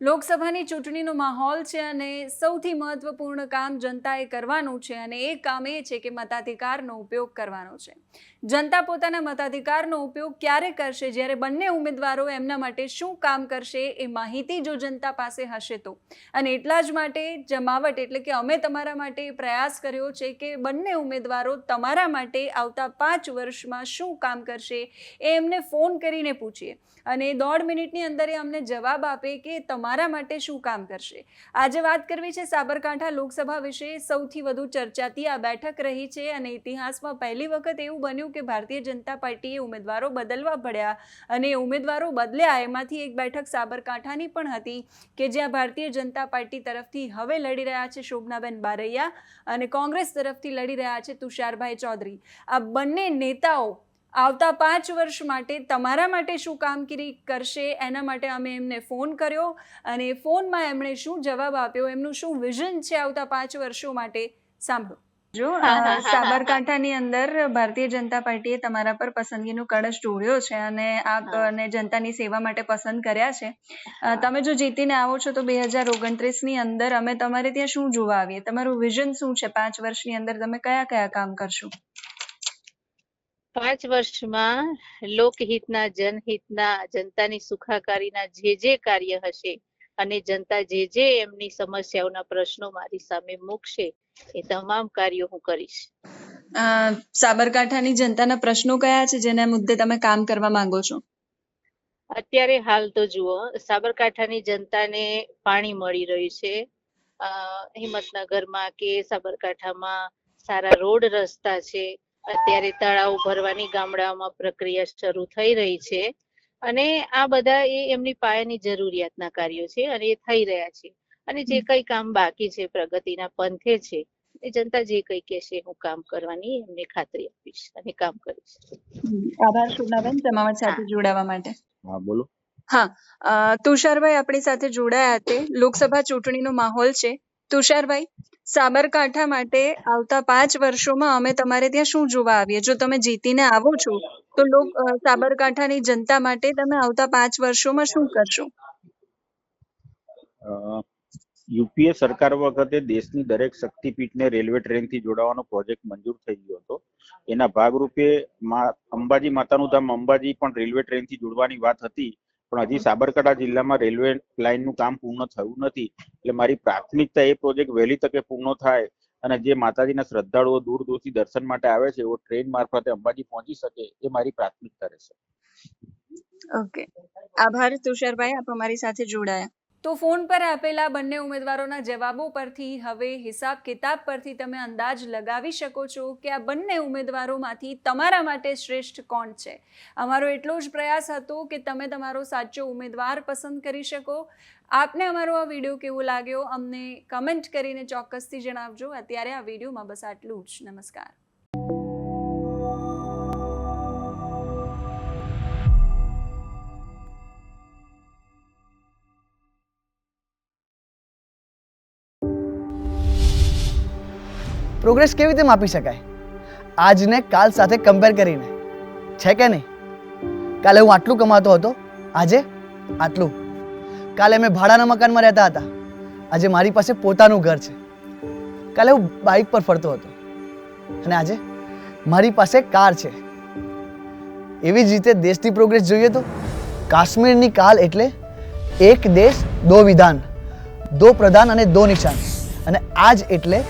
લોકસભાની ચૂંટણીનો માહોલ છે અને સૌથી મહત્વપૂર્ણ કામ જનતાએ કરવાનું છે અને એ કામ એ છે કે મતાધિકારનો ઉપયોગ કરવાનો છે। જનતા પોતાના મતાધિકારનો ઉપયોગ ક્યારે કરશે? જ્યારે બંને ઉમેદવારો એમના માટે શું કામ કરશે એ માહિતી જો જનતા પાસે હશે તો। અને એટલા જ માટે જમાવટ એટલે કે અમે તમારા માટે પ્રયાસ કર્યો છે કે બંને ઉમેદવારો તમારા માટે આવતા 5 વર્ષમાં શું કામ કરશે એ એમને ફોન કરીને પૂછીએ અને 1.5 મિનિટની અંદર એ અમને જવાબ આપે કે તમારા માટે શું કામ કરશે। આજે વાત કરવી છે સાબરકાંઠા લોકસભા વિશે। સૌથી વધુ ચર્ચાતી આ બેઠક રહી છે અને ઇતિહાસમાં પહેલી વખત એવું બન્યું કે ભારતીય જનતા પાર્ટીએ ઉમેદવારો બદલવા પડ્યા અને ઉમેદવારો બદલ્યા। એમાંથી એક બેઠક સાબરકાંઠાની પણ હતી કે જ્યાં ભારતીય જનતા પાર્ટી તરફથી હવે લડી રહ્યા છે શોભનાબેન બારૈયા અને કોંગ્રેસ તરફથી લડી રહ્યા છે તુષારભાઈ ચૌધરી। આ બંને નેતાઓ આવતા 5 વર્ષ માટે તમારા માટે શું કામગીરી કરશે એના માટે અમે એમને ફોન કર્યો અને ફોનમાં એમણે શું જવાબ આપ્યો, એમનું શું વિઝન છે આવતા 5 વર્ષો માટે, સાંભળો। જો સાબરકાંઠાની અંદર ભારતીય જનતા પાર્ટીએ તમારા પર પસંદગીનો કળશ ઢોળ્યો છે અને આપને જનતાની સેવા માટે પસંદ કર્યા છે। તમે જો જીતીને આવો છો તો 2029ની અંદર અમે તમારે ત્યાં શું જોવા આવીએ? તમારું વિઝન શું છે? 5 વર્ષની અંદર તમે કયા કયા કામ કરશો? 5 વર્ષમાં લોકહિતના, જનહિતના, જનતાની સુખાકારીના જે કાર્ય હશે અને જનતા જે એમની સમસ્યાઓના પ્રશ્નો મારી સામે મૂકશે એ તમામ કાર્યો હું કરીશ। સાબરકાંઠાની જનતાના પ્રશ્નો કયા છે જેના મુદ્દે તમે કામ કરવા માંગો છો? અત્યારે હાલ તો જુઓ, સાબરકાંઠાની જનતાને પાણી મળી રહ્યું છે। હિંમતનગરમાં કે સાબરકાંઠામાં સારા રોડ રસ્તા છે। અત્યારે તળાવ ભરવાની ગામડાઓમાં પ્રક્રિયા શરૂ થઈ રહી છે અને આ બધા એ એમની પાયાની જરૂરિયાતના કાર્યો છે અને એ થઈ રહ્યા છે। અને જે કઈ કામ બાકી છે, પ્રગતિના પંથે છે, એ જનતા જે કઈ કહેશે હું કામ કરવાની એમને ખાતરી આપીશ અને કામ કરીશ। આભાર શોભનાબેન જમાવટ સાથે જોડાવા માટે। હા બોલો। હા, તુષારભાઈ આપણી સાથે જોડાયા છે। લોકસભા ચૂંટણીનો માહોલ છે। તુષારભાઈ, સાબરકાંઠા માટે આવતા 5 વર્ષોમાં અમે તમારે ત્યાં શું જોવા આવીએ? જો તમે જીતીને આવો છો તો સાબરકાંઠાની જનતા માટે તમે આવતા 5 વર્ષોમાં શું કરશો? યુપીએ સરકાર વખતે દેશની દરેક શક્તિપીઠને રેલવે ટ્રેનથી જોડાવાનો પ્રોજેક્ટ મંજૂર થઈ ગયો હતો। એના ભાગરૂપે અંબાજી માતાનું ધામ અંબાજી પણ રેલવે ટ્રેનથી જોડવાની વાત હતી, પણ હજી સાબરકાંઠા જિલ્લામાં રેલવે લાઇનનું કામ પૂર્ણ થયું નથી। એટલે મારી પ્રાથમિકતા એ પ્રોજેક્ટ વહેલી તકે પૂર્ણ થાય અને જે માતાજીના શ્રદ્ધાળુઓ દૂર દૂરથી દર્શન માટે આવે છે એવો ટ્રેન મારફતે અંબાજી પહોંચી શકે એ મારી પ્રાથમિકતા રહેશે। ઓકે, આભાર તુષારભાઈ, આપ અમારી સાથે જોડાયા। તો ફોન પર આપેલા બંને ઉમેદવારોના જવાબો પરથી હવે હિસાબ કિતાબ પરથી તમે અંદાજ લગાવી શકો છો કે આ બંને ઉમેદવારોમાંથી તમારા માટે શ્રેષ્ઠ કોણ છે। અમારો એટલો જ પ્રયાસ હતો કે તમે તમારો સાચો ઉમેદવાર પસંદ કરી શકો। આપને અમારો આ વિડીયો કેવો લાગ્યો અમને કમેન્ટ કરીને ચોક્કસથી જણાવજો। અત્યારે આ વિડીયોમાં બસ આટલું જ। નમસ્કાર। પ્રોગ્રેસ કેવી રીતે માપી શકાય? આજને કાલ સાથે કમ્પેર કરીને, છે કે નહીં? કાલે હું આટલું કમાતો હતો, આજે આટલું। કાલે મેં ભાડાના મકાનમાં રહેતા હતા, આજે મારી પાસે પોતાનું ઘર છે। કાલે હું બાઇક પર ફરતો હતો અને આજે મારી પાસે કાર છે। એવી જ રીતે દેશની પ્રોગ્રેસ જોઈએ તો કાશ્મીરની કાલ એટલે એક દેશ દો વિધાન, દો પ્રધાન અને દો નિશાન। અને આજ એટલે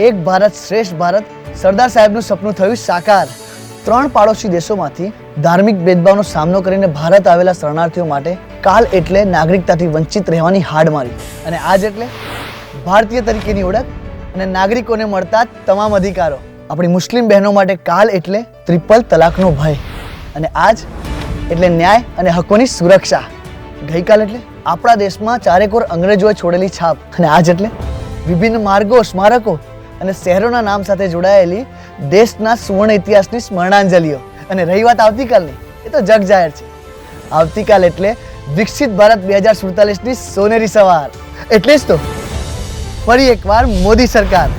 એક ભારત શ્રેષ્ઠ ભારત, સરદાર સાહેબનું સપનું થયું સાકાર। 3 પાડોશી દેશોમાંથી ધાર્મિક ભેદભાવનો સામનો કરીને ભારત આવેલા શરણાર્થીઓ માટે કાલ એટલે નાગરિકતાથી વંચિત રહેવાની હાડમારી અને આજ એટલે ભારતીય તરીકેની ઓળખ અને નાગરિકોને મળતા તમામ અધિકારો। આપણી મુસ્લિમ બહેનો માટે કાલ એટલે ટ્રિપલ તલાકનો ભય અને આજ એટલે ન્યાય અને હકોની સુરક્ષા। ગઈકાલ એટલે આપણા દેશમાં ચારેકોર અંગ્રેજોએ છોડેલી છાપ અને આજ એટલે વિભિન્ન માર્ગો, સ્મારકો અને શહેરોના નામ સાથે જોડાયેલી દેશના સુવર્ણ ઇતિહાસની સ્મરણાંજલિઓ। અને રહી વાત આવતીકાલની, એ તો જગ જાહેર છે। આવતીકાલ એટલે વિકસિત ભારત 2047ની સોનેરી સવાર। એટલે જ તો ફરી એકવાર મોદી સરકાર।